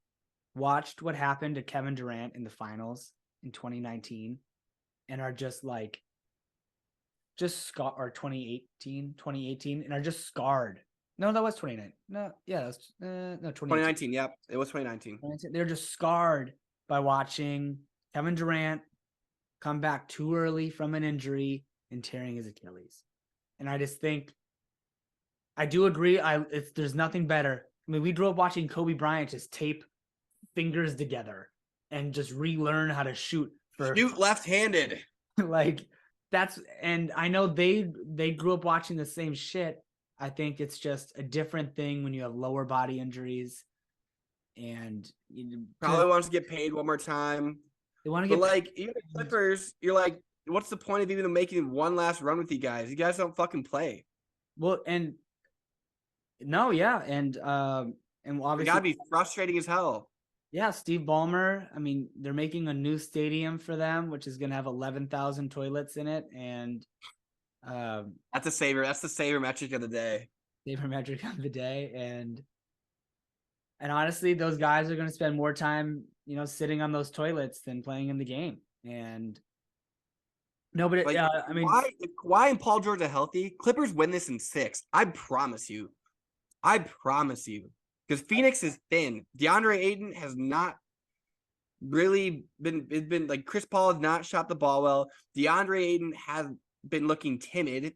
watched what happened to Kevin Durant in the finals in 2019 and are just like, or 2018 and are just scarred. No, that was 29. No, yeah, that's no 2019. Yep. It was 2019. They're just scarred by watching Kevin Durant come back too early from an injury and tearing his Achilles. And I just think I do agree. There's nothing better. I mean, we grew up watching Kobe Bryant just tape fingers together and just relearn how to shoot left-handed. like and I know they grew up watching the same shit. I think it's just a different thing when you have lower body injuries and probably wants to get paid one more time. They want to get like even the Clippers, you're like, what's the point of even making one last run with you guys? You guys don't fucking play. Well, and no, yeah, and obviously it gotta be frustrating as hell. Yeah, Steve Ballmer. I mean, they're making a new stadium for them, which is going to have 11,000 toilets in it, and that's a saver. That's the saver metric of the day. Saver metric of the day, and And honestly, those guys are going to spend more time, sitting on those toilets than playing in the game. And nobody, Like I mean, if Kawhi and Paul George are healthy, Clippers win this in 6. I promise you. I promise you. Because Phoenix is thin. DeAndre Ayton has not really been like Chris Paul has not shot the ball well. DeAndre Ayton has been looking timid.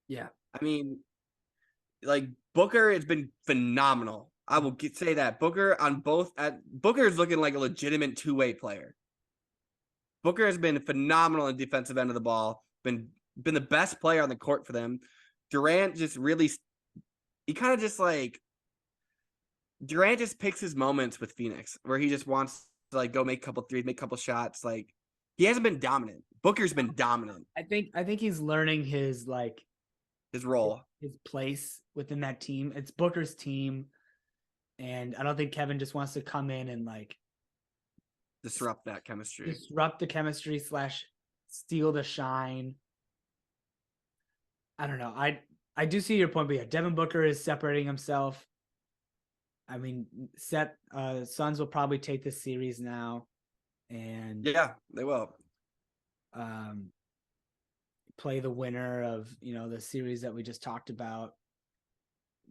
yeah. I mean, like Booker has been phenomenal. I will say that Booker on both at Booker is looking like a legitimate two-way player. Booker has been phenomenal on the defensive end of the ball. Been the best player on the court for them. Durant just really he kind of just like Durant just picks his moments with Phoenix where he just wants to like go make a couple threes, make a couple shots. Like he hasn't been dominant. Booker's been dominant. I think he's learning his His role. his place within that team. It's Booker's team, and I don't think Kevin just wants to come in and Disrupt that chemistry. disrupt the chemistry / steal the shine. I don't know. I do see your point, but yeah, Devin Booker is separating himself. I mean, Suns will probably take this series now, and Yeah, they will. Play the winner of the series that we just talked about.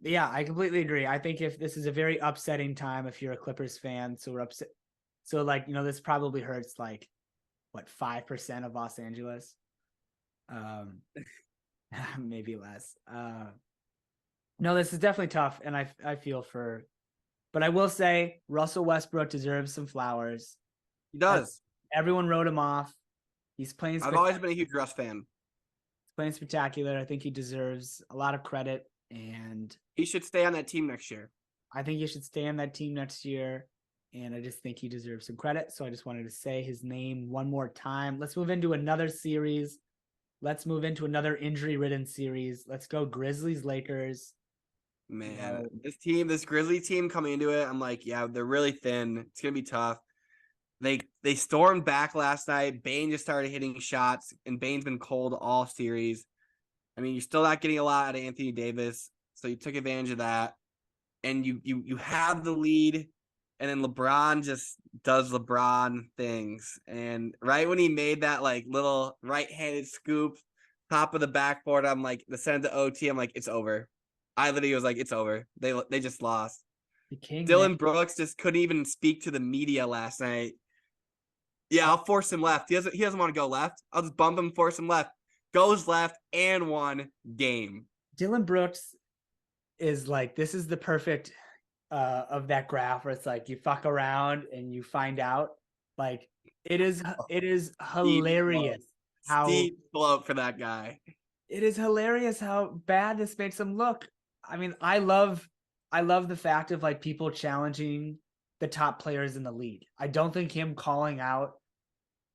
But yeah, I completely agree. I think if this is a very upsetting time if you're a Clippers fan, so we're upset. So this probably hurts 5% of Los Angeles, maybe less. No, this is definitely tough, and I feel for. But I will say Russell Westbrook deserves some flowers. He does. Everyone wrote him off. He's playing. I've always been a huge Russ fan. He's playing spectacular. I think he deserves a lot of credit, and he should stay on that team next year. I think he should stay on that team next year, and I just think he deserves some credit. So I just wanted to say his name one more time. Let's move into another series. Let's move into another injury-ridden series. Let's go Grizzlies, Lakers. Man, this Grizzly team coming into it, I'm like, yeah, they're really thin. It's gonna be tough. They stormed back last night. Bane just started hitting shots, and Bane's been cold all series. I mean, you're still not getting a lot out of Anthony Davis, so you took advantage of that. And you have the lead, and then LeBron just does LeBron things. And right when he made that little right-handed scoop, top of the backboard, I'm like, the send to OT, I'm like, it's over. I literally was like, it's over. They just lost. Dylan Brooks just couldn't even speak to the media last night. Yeah, I'll force him left. He doesn't want to go left. I'll just bump him, force him left. Goes left and won game. Dylan Brooks is this is the perfect of that graph where it's you fuck around and you find out. It is hilarious how steep slope for that guy. It is hilarious how bad this makes him look. I mean, I love the fact of people challenging the top players in the league. I don't think him calling out,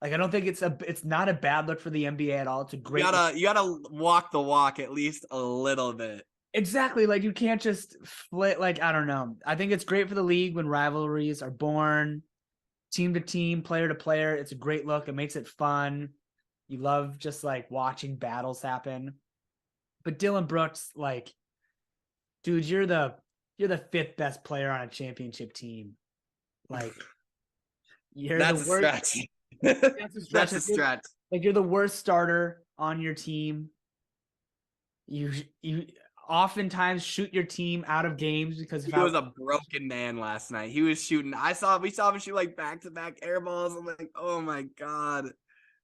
I don't think it's not a bad look for the NBA at all. It's a great. You gotta walk the walk at least a little bit. Exactly. You can't just flip. I don't know. I think it's great for the league when rivalries are born, team to team, player to player. It's a great look. It makes it fun. You love just watching battles happen. But Dylan Brooks, dude, you're the 5th best player on a championship team. You're that's the worst. Stretch. That's a stretch. You're the worst starter on your team. You oftentimes shoot your team out of games because he was a broken man last night. He was shooting. We saw him shoot back-to-back air balls. I'm like, oh my god.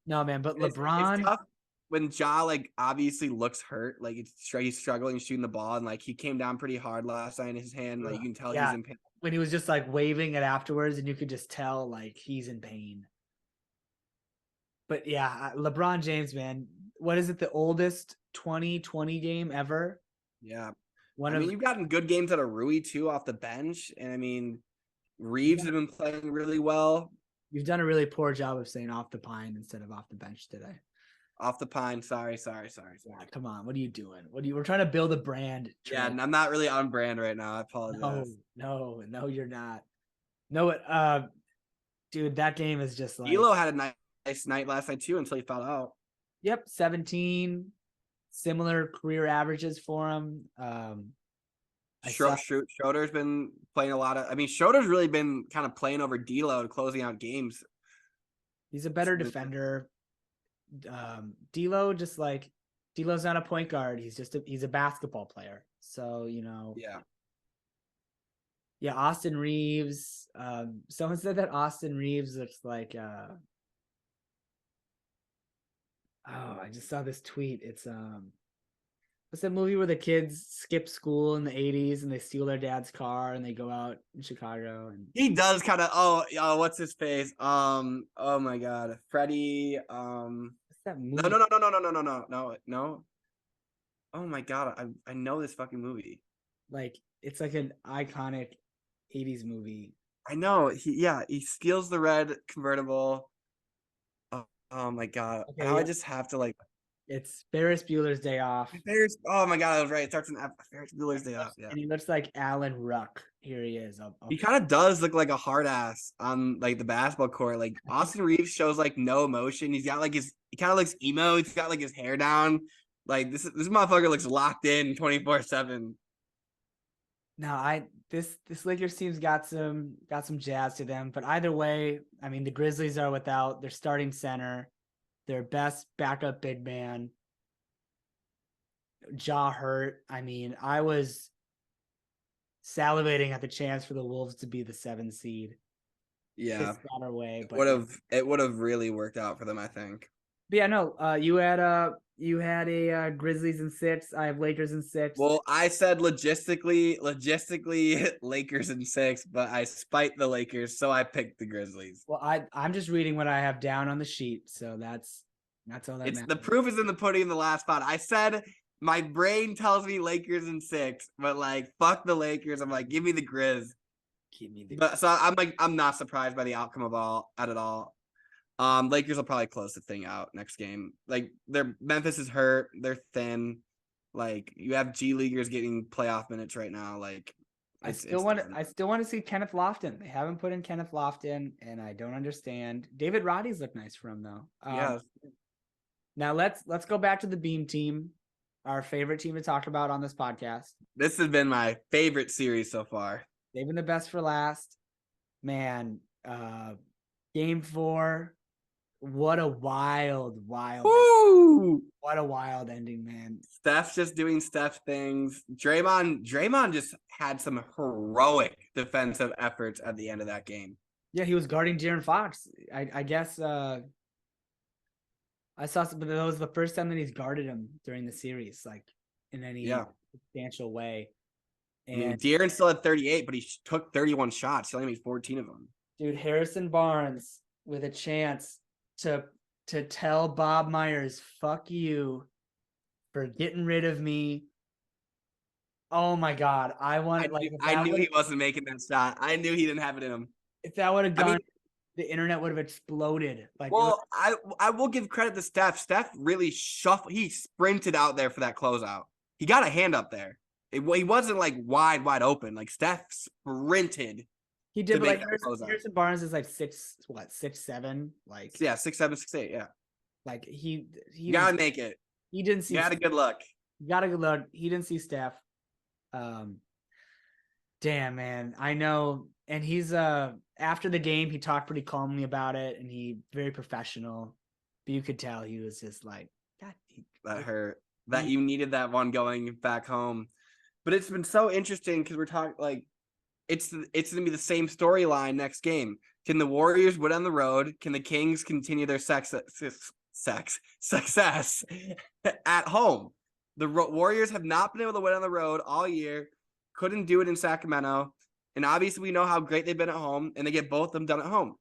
No, man, but LeBron. It's tough when Ja obviously looks hurt, he's struggling shooting the ball, and he came down pretty hard last night in his hand. You can tell he's in pain. When he was just waving it afterwards, and you could just tell he's in pain. But yeah, LeBron James, man, what is it? The oldest 2020 game ever? Yeah. You've gotten good games out of Rui too off the bench, and Reeves has been playing really well. You've done a really poor job of saying off the pine instead of off the bench today. Off the pine. Sorry. Come on. What are you doing? We're trying to build a brand. Yeah, and I'm not really on brand right now. I apologize. No, you're not. No, dude, that game is just Elo had a nice night last night too until he fell out. Yep, 17, similar career averages for him. I saw Schroeder's been playing a lot of. I mean, Schroeder's really been kind of playing over D'Lo and closing out games. he's a better defender. D'Lo D'Lo's not a point guard. He's a basketball player. So Yeah. yeah. Austin Reeves. Someone said that Austin Reeves looks like. Oh, I just saw this tweet. It's what's that movie where the kids skip school in the 80s and they steal their dad's car and they go out in Chicago and He does kind of. What's his face? Oh my God, Freddie. what's that No, movie? no, no, no, no, no, no, no, no, no, no. Oh my God, I know this fucking movie. Like it's like an iconic 80s movie. I know. He steals the red convertible. Oh my God, Okay, now I yeah. just have to like. It's Ferris Bueller's Day Off. Oh my God, I was right. It starts in Ferris Bueller's Day Off. Yeah. And he looks like Alan Ruck. Here he is. He kind of does look like a hard ass on like the basketball court. Like Austin Reeves shows like no emotion. He kind of looks emo. He's got like his hair down. Like this motherfucker looks locked in 24/7. No, this Lakers team's got some jazz to them. But either way, I mean the Grizzlies are without their starting center, their best backup big man, jaw hurt. I mean, I was salivating at the chance for the Wolves to be the 7 seed. Yeah, Just got our way, but it would have really worked out for them, I think. But yeah, no. You had a Grizzlies in 6. I have Lakers in 6. Well, I said logistically Lakers in 6, but I spite the Lakers, so I picked the Grizzlies. Well, I'm just reading what I have down on the sheet, so that's all that It's matters. the proof is in the pudding in the last spot. I said my brain tells me Lakers in 6, but like fuck the Lakers. I'm like, give me the Grizz. Give me the. But so I'm not surprised by the outcome of all at all. Lakers will probably close the thing out next game. Like Memphis is hurt, they're thin. Like you have G Leaguers getting playoff minutes right now. Like I still want to see Kenneth Lofton. They haven't put in Kenneth Lofton, and I don't understand. David Roddy's look nice for him though. Yeah. Now let's go back to the Beam team, our favorite team to talk about on this podcast. This has been my favorite series so far. They've been the best for last. Man, game 4. What a wild. Woo! What a wild ending, man. Steph's just doing Steph things. Draymond just had some heroic defensive efforts at the end of that game. Yeah, he was guarding De'Aaron Fox. I guess I saw but that was the first time that he's guarded him during the series, like in any substantial way. And I mean, De'Aaron still had 38, but he took 31 shots. He only made 14 of them. Dude, Harrison Barnes with a chance to tell Bob Myers, fuck you for getting rid of me. Oh my God. I knew he wasn't making that shot. I knew he didn't have it in him. If that would have gone, the internet would have exploded. I will give credit to Steph. Steph really he sprinted out there for that closeout. He got a hand up there. He wasn't like wide open. Like Steph sprinted. He did, but like Harrison Barnes is like 6'7", like 6'7", 6'8", yeah. Like he gotta make it. He didn't see. You got a good look. He didn't see Steph. Damn man, I know. And he's after the game, he talked pretty calmly about it, and he very professional. But you could tell he was just like, God, that hurt. That you needed that one going back home. But it's been so interesting because we're talking like. It's gonna be the same storyline next game. Can the Warriors win on the road? Can the Kings continue their success at home? The Warriors have not been able to win on the road all year. Couldn't do it in Sacramento, and obviously we know how great they've been at home, and they get both of them done at home.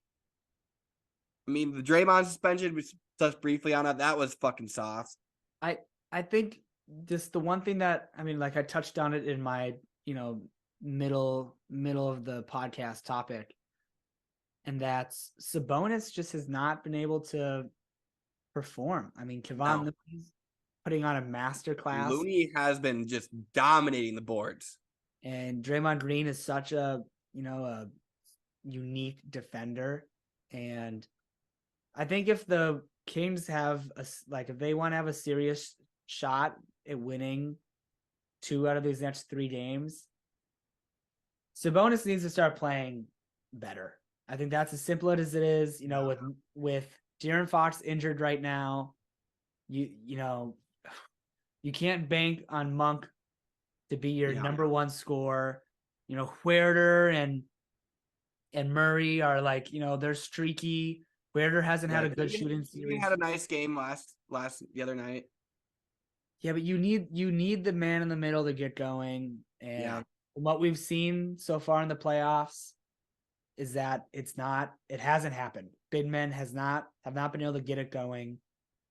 I mean, the Draymond suspension, we touched briefly on it. That was fucking soft. I think just the one thing that I mean, like I touched on it in my middle of the podcast topic, and that's Sabonis just has not been able to perform. I mean, Kevon Looney's putting on a masterclass. Looney has been just dominating the boards, and Draymond Green is such a a unique defender. And I think if the Kings have if they want to have a serious shot at winning 2 out of these next 3 games, Sabonis needs to start playing better. I think that's as simple as it is. With De'Aaron Fox injured right now, you you can't bank on Monk to be your number one scorer. Huerter and Murray are like, they're streaky. Huerter hasn't had a good shooting series. Had a nice game the other night. Yeah, but you need the man in the middle to get going. And what we've seen so far in the playoffs is that it hasn't happened. Big men have not been able to get it going.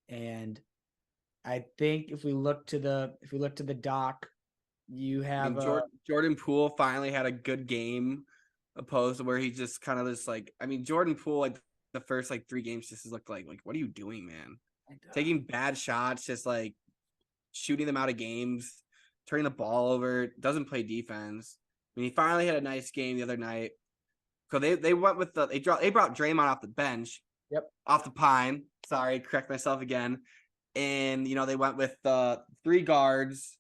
And I think if we look to the doc, you have Jordan Poole finally had a good game, opposed to where he just kind of just like, I mean, Jordan Poole, like the first like 3 games just looked like what are you doing, man? Taking bad shots, just like shooting them out of games, turning the ball over, doesn't play defense. I mean, he finally had a nice game the other night. So they went with they brought Draymond off the bench. Yep. Off the pine. Sorry, correct myself again. And they went with 3 guards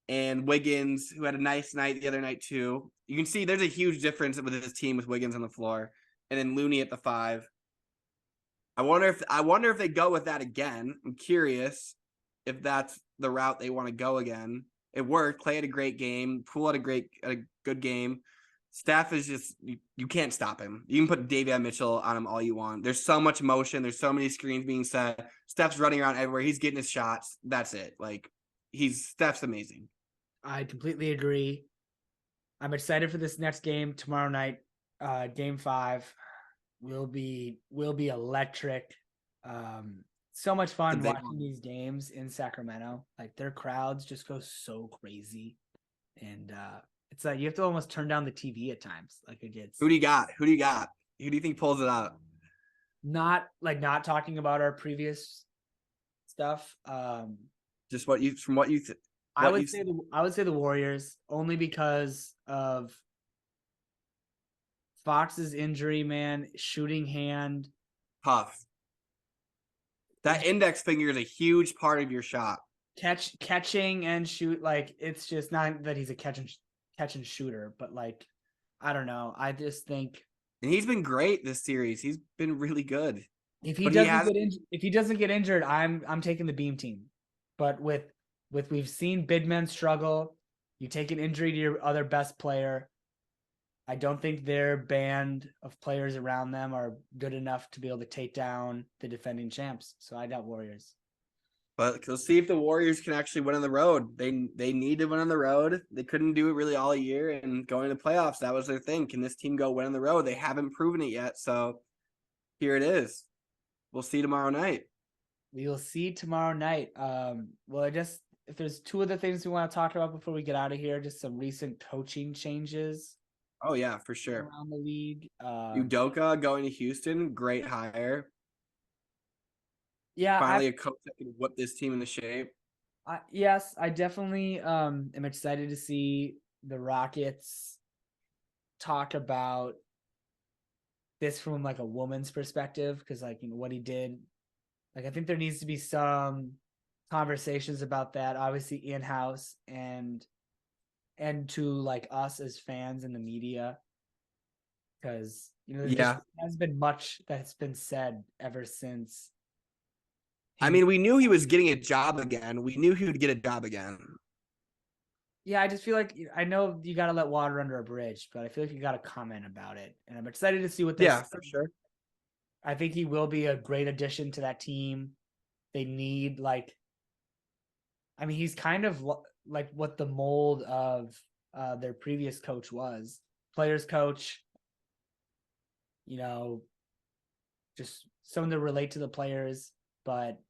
and Wiggins, who had a nice night the other night too. You can see there's a huge difference with his team with Wiggins on the floor, and then Looney at the 5. I wonder if they go with that again. I'm curious if that's the route they want to go again. It worked. Clay had a great game. Poole had a good game. Steph is just you can't stop him. You can put Davion Mitchell on him all you want. There's so much motion. There's so many screens being set. Steph's running around everywhere. He's getting his shots. That's it. Like Steph's amazing. I completely agree. I'm excited for this next game tomorrow night. Game 5 will be electric. So much fun watching these games in Sacramento. Like their crowds just go so crazy, and it's like you have to almost turn down the TV at times. Like it gets. Who do you got? Who do you think pulls it out? Not talking about our previous stuff. Just what you I would say the Warriors, only because of Fox's injury, man, shooting hand. Tough. That index finger is a huge part of your shot. Catching and shoot, like it's just not that he's a catch and shooter, but like I don't know. I just think, and he's been great this series. He's been really good. If he doesn't get injured, I'm taking the Beam team. But with we've seen big men struggle. You take an injury to your other best player. I don't think their band of players around them are good enough to be able to take down the defending champs. So I got Warriors. But let's see if the Warriors can actually win on the road. They need to win on the road. They couldn't do it really all year, and going to playoffs, that was their thing. Can this team go win on the road? They haven't proven it yet. So here it is. We'll see tomorrow night. We will see tomorrow night. Well, I guess if there's 2 other things we want to talk about before we get out of here, just some recent coaching changes. Oh yeah, for sure. Around the league. Udoka going to Houston, great hire. Yeah. Finally a coach that can whip this team into shape. Yes, I definitely am excited to see the Rockets talk about this from like a woman's perspective, because like what he did. Like I think there needs to be some conversations about that, obviously in-house and to like us as fans in the media, because there hasn't been much that's been said ever since. I mean, we knew he was getting a job again. We knew he would get a job again. Yeah, I just feel like, I know you got to let water under a bridge, but I feel like you got to comment about it, and I'm excited to see what. Yeah, for sure. I think he will be a great addition to that team. They need he's kind of like what the mold of their previous coach was. Players coach, just someone to relate to the players. But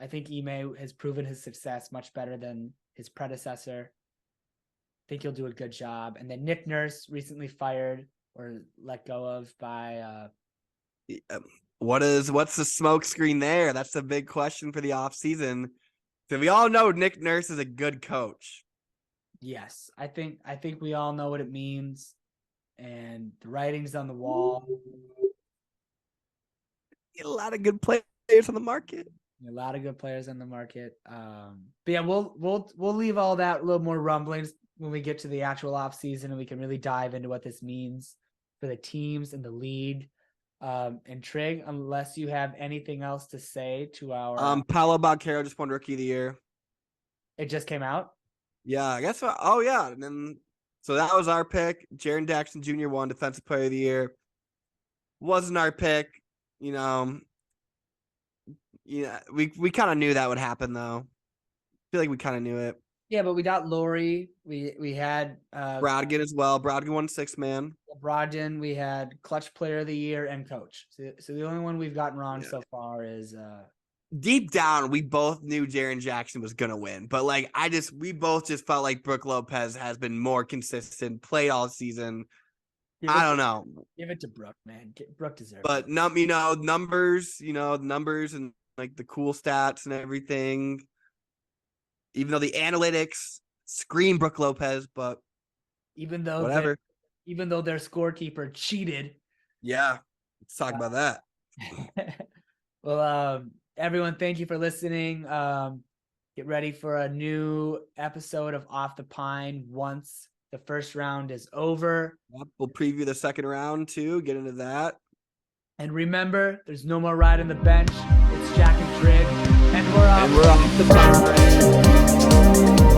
I think Ime has proven his success much better than his predecessor. I think he'll do a good job. And then Nick Nurse, recently fired or let go of by what's the smoke screen there? That's the big question for the offseason. So we all know Nick Nurse is a good coach. Yes, I think we all know what it means, and the writing's on the wall. A lot of good players on the market. A lot of good players on the market. But yeah, we'll leave all that, a little more rumblings. when we get to the actual off season and we can really dive into what this means for the teams and the league. And Trig, unless you have anything else to say to our Paolo Banchero just won Rookie of the Year. it just came out. Yeah, I guess. Oh yeah, and then so that was our pick. Jaren Jackson Jr. won Defensive Player of the Year. Wasn't our pick, you know. Yeah, we kind of knew that would happen though. I feel like we kind of knew it. Yeah, but we got Lori. We had Brogdon as well. Brogdon won 6-man. Brogdon. We had Clutch Player of the Year and Coach. So the only one we've gotten wrong so far is deep down, we both knew Jaren Jackson was gonna win, but like we both just felt like Brook Lopez has been more consistent, played all season. I don't know. Give it to Brook, man. Brook deserves but it. Numbers, numbers and like the cool stats and everything. Even though the analytics scream Brook Lopez, but even though whatever. Even though their scorekeeper cheated. Yeah, let's talk about that. Well, everyone, thank you for listening. Get ready for a new episode of Off the Pine once the first round is over. Yep, we'll preview the second round too, get into that. And remember, there's no more riding the bench. It's Jack and Trig, and we're off the pine.